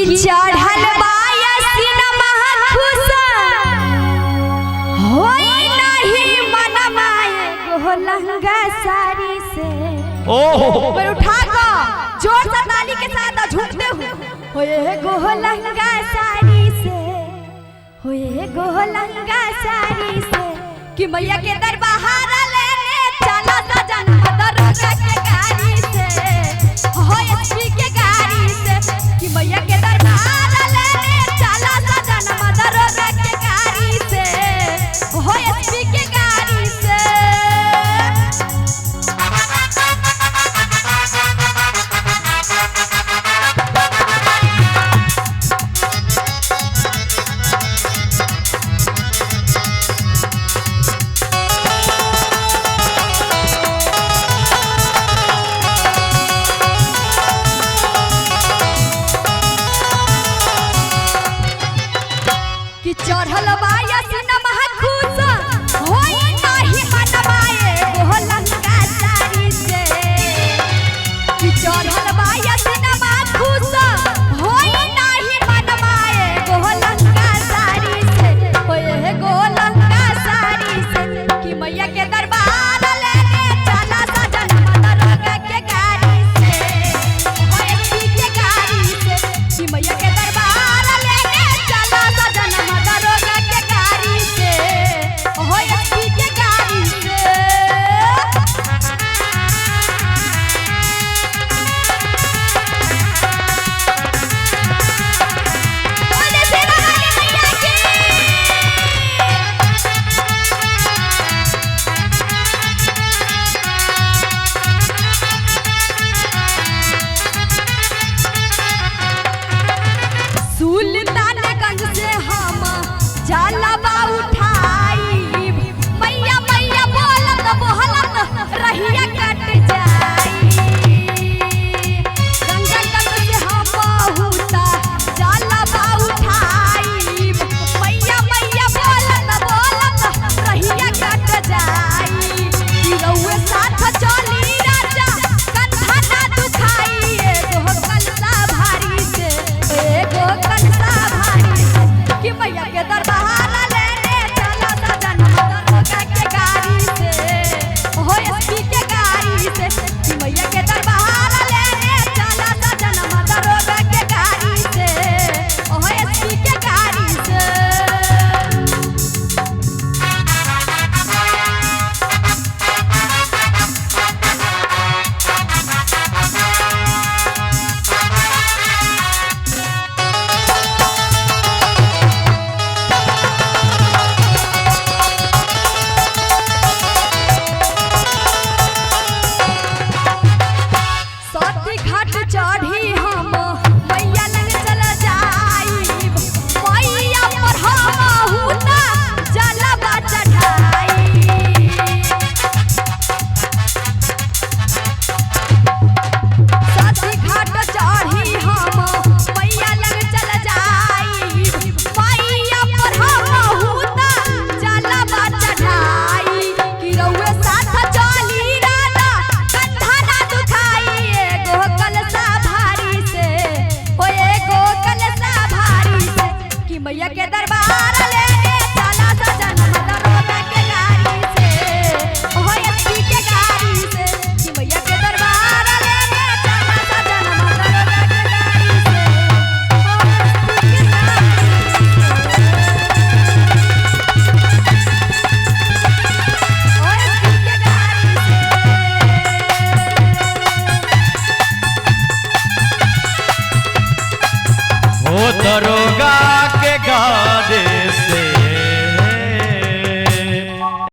चढ़ल बायसिन महखुसा होई नहीं मनमाए गो लहंगा साड़ी से। पर उठा को जोर से ताली के साथ झूमते हुए होए गो लहंगा साड़ी से, होए गो लहंगा साड़ी से कि मैया के दरबार लेने चला सजन दरबार के गाड़ी से, होए एसपी के गाड़ी से कि मैया के दरबार लेने चला सजन दरबार के गाड़ी से, होए एसपी के गाड़ी से। कि चढ़ल बायसिन महखुसा होई नाही मनमाए गो लहंगा साड़ी से, कि चढ़ल बायसिन महखुसा होई नाही मनमाए गो लहंगा साड़ी से, होए गो लहंगा साड़ी से कि मैया के दरबार लेने चला सजन दरबार के गाड़ी से, होए एसपी के गाड़ी से कि मैया के दरबार लेने चला सजन दरबार के गाड़ी से, होए एसपी के गाड़ी से। बोले सेना वाली मैया की। सुल्तानगंज से हम जलवा उठाई मैया मैया बोलत बोलत रहिया कट जाई। गंगागंज से हम बहुता जलवा उठाई मैया मैया बोलत बोलत रहिया कट जाई। रउए साथ चली राजा कंधा ना दुखाई एगो कलसा भारी से, एगो कलसा भारी से कि मैया के दरबार लेने चला सजन दरबार के गाड़ी से, होए एसपी के गाड़ी से कि मैया के दरबार लेने चला सजन दरबार के गाड़ी से, होए एसपी के गाड़ी से। सती घाट चढ़ी हम मैया लग चल जाई मैया पर हम हुना जलवा चढ़ाई। सती घाट चढ़ी हम मैया लग चल जाई मैया पर हम हुना जलवा चढ़ाई। कि रउए साथ चली राजा कंधा ना दुखाई एगो कलसा भारी से, ओ एगो कलसा भारी से कि मैया के दरबार लेने चला सजन दरबार के गाड़ी से, होए एसपी के गाड़ी से कि मैया के दरबार लेने चला सजन दरबार के गाड़ी से, होए एसपी के ओ दरोगा के गाड़ी